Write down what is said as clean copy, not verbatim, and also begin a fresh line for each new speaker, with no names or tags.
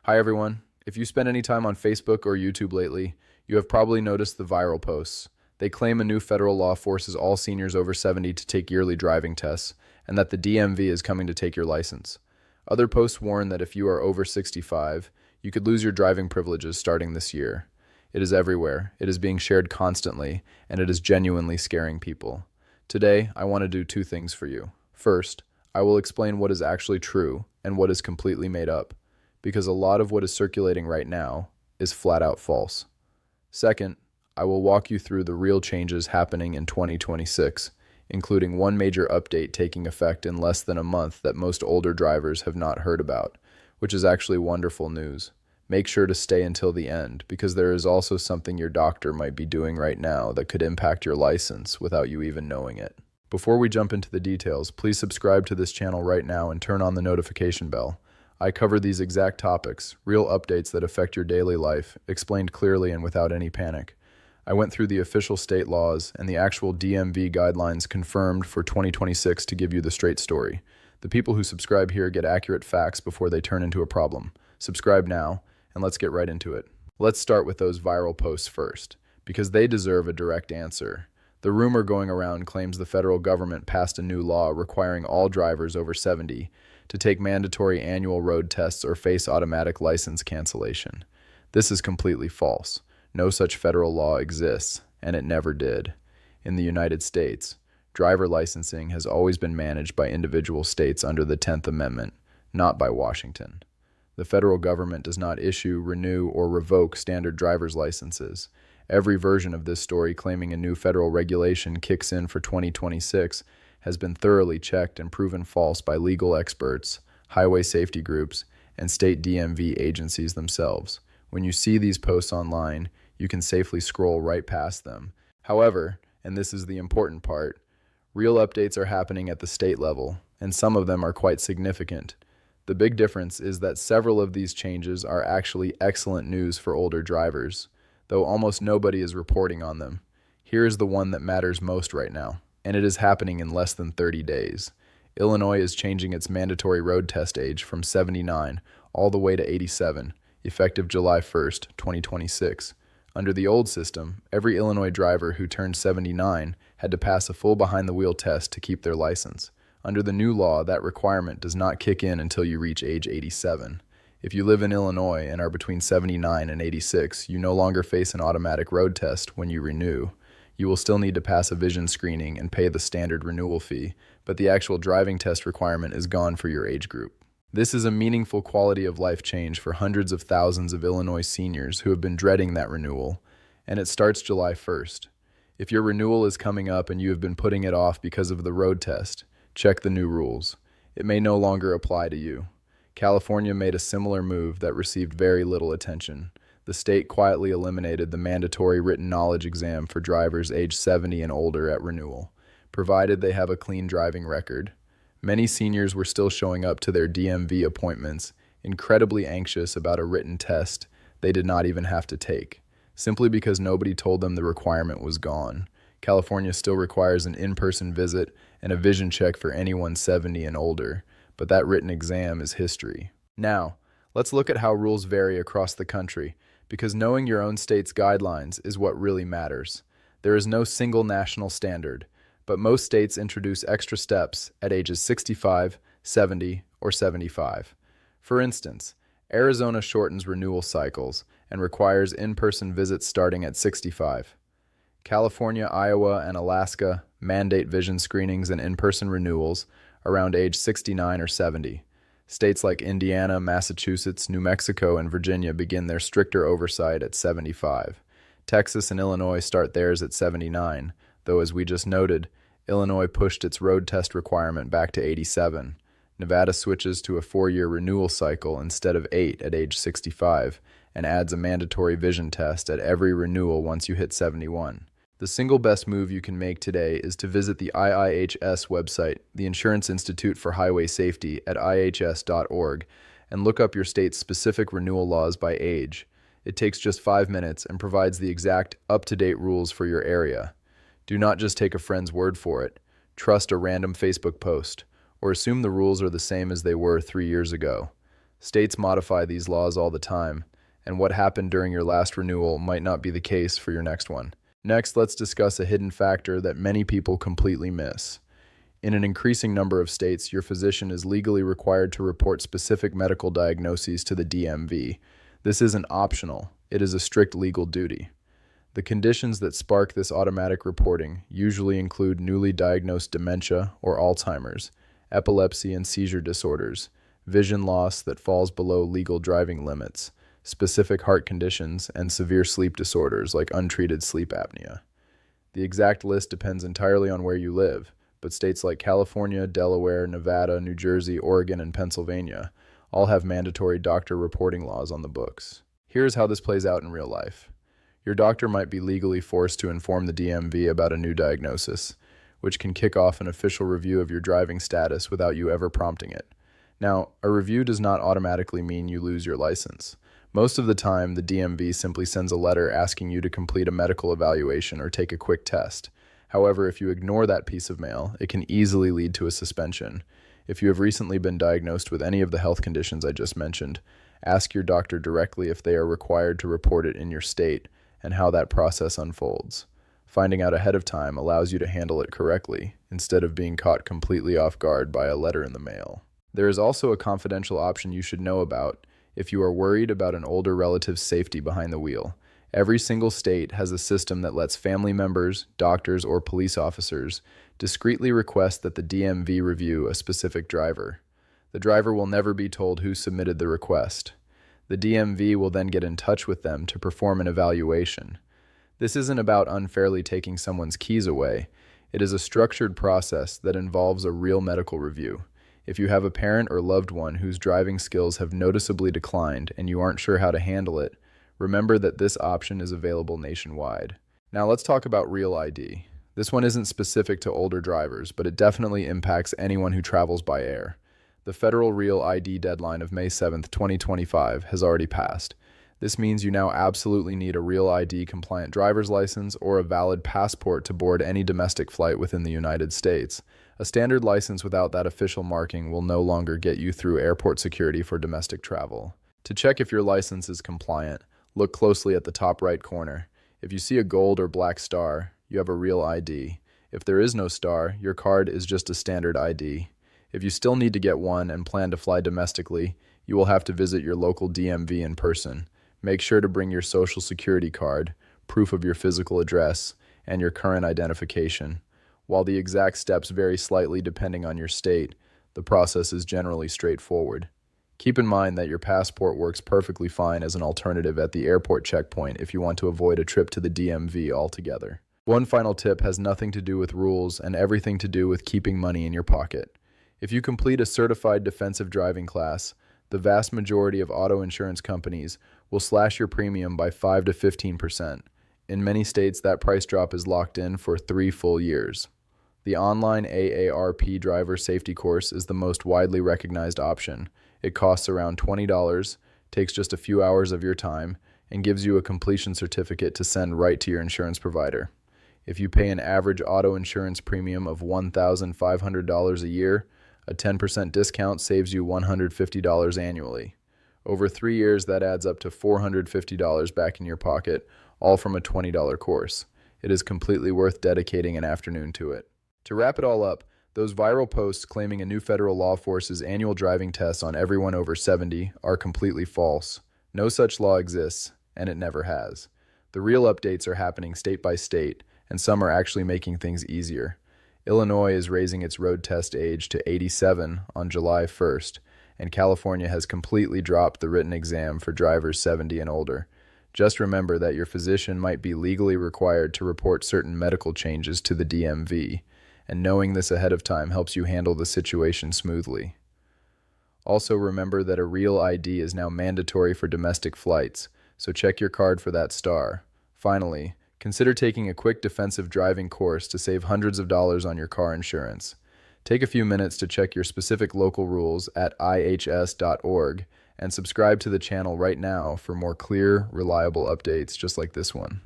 Hi everyone. If you spent any time on Facebook or YouTube lately, you have probably noticed the viral posts. They claim a new federal law forces all seniors over 70 to take yearly driving tests, and that the DMV is coming to take your license. Other posts warn that if you are over 65, you could lose your driving privileges starting this year. It is everywhere, it is being shared constantly, and it is genuinely scaring people. Today, I want to do two things for you. First, I will explain what is actually true and what is completely made up, because a lot of what is circulating right now is flat out false. Second, I will walk you through the real changes happening in 2026, including one major update taking effect in less than a month that most older drivers have not heard about, which is actually wonderful news. Make sure to stay until the end, because there is also something your doctor might be doing right now that could impact your license without you even knowing it. Before we jump into the details, please subscribe to this channel right now and turn on the notification bell. I cover these exact topics, real updates that affect your daily life, explained clearly and without any panic. I went through the official state laws and the actual DMV guidelines confirmed for 2026 to give you the straight story. The people who subscribe here get accurate facts before they turn into a problem. Subscribe now, and let's get right into it. Let's start with those viral posts first, because they deserve a direct answer. The rumor going around claims the federal government passed a new law requiring all drivers over 70 to take mandatory annual road tests or face automatic license cancellation. This is completely false. No such federal law exists, and it never did. In the United States, driver licensing has always been managed by individual states under the 10th Amendment, not by Washington. The federal government does not issue, renew, or revoke standard driver's licenses. Every version of this story claiming a new federal regulation kicks in for 2026 has been thoroughly checked and proven false by legal experts, highway safety groups, and state DMV agencies themselves. When you see these posts online, you can safely scroll right past them. However, and this is the important part, real updates are happening at the state level, and some of them are quite significant. The big difference is that several of these changes are actually excellent news for older drivers, though almost nobody is reporting on them. Here is the one that matters most right now, and it is happening in less than 30 days. Illinois is changing its mandatory road test age from 79 all the way to 87, effective July 1st, 2026. Under the old system, every Illinois driver who turned 79 had to pass a full behind-the-wheel test to keep their license. Under the new law, that requirement does not kick in until you reach age 87. If you live in Illinois and are between 79 and 86, you no longer face an automatic road test when you renew. You will still need to pass a vision screening and pay the standard renewal fee, but the actual driving test requirement is gone for your age group. This is a meaningful quality of life change for hundreds of thousands of Illinois seniors who have been dreading that renewal, and it starts July 1st. If your renewal is coming up and you have been putting it off because of the road test, check the new rules. It may no longer apply to you. California made a similar move that received very little attention. The state quietly eliminated the mandatory written knowledge exam for drivers age 70 and older at renewal, provided they have a clean driving record. Many seniors were still showing up to their DMV appointments, incredibly anxious about a written test they did not even have to take, simply because nobody told them the requirement was gone. California still requires an in-person visit and a vision check for anyone 70 and older, but that written exam is history. Now, let's look at how rules vary across the country, because knowing your own state's guidelines is what really matters. There is no single national standard, but most states introduce extra steps at ages 65, 70, or 75. For instance, Arizona shortens renewal cycles and requires in-person visits starting at 65. California, Iowa, and Alaska mandate vision screenings and in-person renewals around age 69 or 70. States like Indiana, Massachusetts, New Mexico, and Virginia begin their stricter oversight at 75. Texas and Illinois start theirs at 79, though as we just noted, Illinois pushed its road test requirement back to 87. Nevada switches to a 4-year renewal cycle instead of 8 at age 65, and adds a mandatory vision test at every renewal once you hit 71. The single best move you can make today is to visit the IIHS website, the Insurance Institute for Highway Safety, at ihs.org, and look up your state's specific renewal laws by age. It takes just 5 minutes and provides the exact, up-to-date rules for your area. Do not just take a friend's word for it. Trust a random Facebook post, or assume the rules are the same as they were 3 years ago. States modify these laws all the time, and what happened during your last renewal might not be the case for your next one. Next, let's discuss a hidden factor that many people completely miss. In an increasing number of states, your physician is legally required to report specific medical diagnoses to the DMV. This isn't optional, it is a strict legal duty. The conditions that spark this automatic reporting usually include newly diagnosed dementia or Alzheimer's, epilepsy and seizure disorders, vision loss that falls below legal driving limits, specific heart conditions, and severe sleep disorders like untreated sleep apnea. The exact list depends entirely on where you live, but states like California, Delaware, Nevada, New Jersey, Oregon, and Pennsylvania all have mandatory doctor reporting laws on the books. Here's how this plays out in real life. Your doctor might be legally forced to inform the DMV about a new diagnosis, which can kick off an official review of your driving status without you ever prompting it. Now, a review does not automatically mean you lose your license. Most of the time, the DMV simply sends a letter asking you to complete a medical evaluation or take a quick test. However, if you ignore that piece of mail, it can easily lead to a suspension. If you have recently been diagnosed with any of the health conditions I just mentioned, ask your doctor directly if they are required to report it in your state and how that process unfolds. Finding out ahead of time allows you to handle it correctly, instead of being caught completely off guard by a letter in the mail. There is also a confidential option you should know about if you are worried about an older relative's safety behind the wheel. Every single state has a system that lets family members, doctors, or police officers discreetly request that the DMV review a specific driver. The driver will never be told who submitted the request. The DMV will then get in touch with them to perform an evaluation. This isn't about unfairly taking someone's keys away. It is a structured process that involves a real medical review. If you have a parent or loved one whose driving skills have noticeably declined and you aren't sure how to handle it, remember that this option is available nationwide. Now let's talk about Real ID. This one isn't specific to older drivers, but it definitely impacts anyone who travels by air. The federal Real ID deadline of May 7th, 2025 has already passed. This means you now absolutely need a Real ID compliant driver's license or a valid passport to board any domestic flight within the United States. A standard license without that official marking will no longer get you through airport security for domestic travel. To check if your license is compliant, look closely at the top right corner. If you see a gold or black star, you have a Real ID. If there is no star, your card is just a standard ID. If you still need to get one and plan to fly domestically, you will have to visit your local DMV in person. Make sure to bring your social security card, proof of your physical address, and your current identification. While the exact steps vary slightly depending on your state, the process is generally straightforward. Keep in mind that your passport works perfectly fine as an alternative at the airport checkpoint if you want to avoid a trip to the DMV altogether. One final tip has nothing to do with rules and everything to do with keeping money in your pocket. If you complete a certified defensive driving class, the vast majority of auto insurance companies will slash your premium by 5 to 15%. In many states, that price drop is locked in for 3 full years. The online AARP driver safety course is the most widely recognized option. It costs around $20, takes just a few hours of your time, and gives you a completion certificate to send right to your insurance provider. If you pay an average auto insurance premium of $1,500 a year, a 10% discount saves you $150 annually. Over 3 years, that adds up to $450 back in your pocket, all from a $20 course. It is completely worth dedicating an afternoon to it. To wrap it all up, those viral posts claiming a new federal law forces annual driving tests on everyone over 70 are completely false. No such law exists, and it never has. The real updates are happening state by state, and some are actually making things easier. Illinois is raising its road test age to 87 on July 1st, and California has completely dropped the written exam for drivers 70 and older. Just remember that your physician might be legally required to report certain medical changes to the DMV, and knowing this ahead of time helps you handle the situation smoothly. Also remember that a Real ID is now mandatory for domestic flights, so check your card for that star. Finally, consider taking a quick defensive driving course to save hundreds of dollars on your car insurance. Take a few minutes to check your specific local rules at ihs.org and subscribe to the channel right now for more clear, reliable updates just like this one.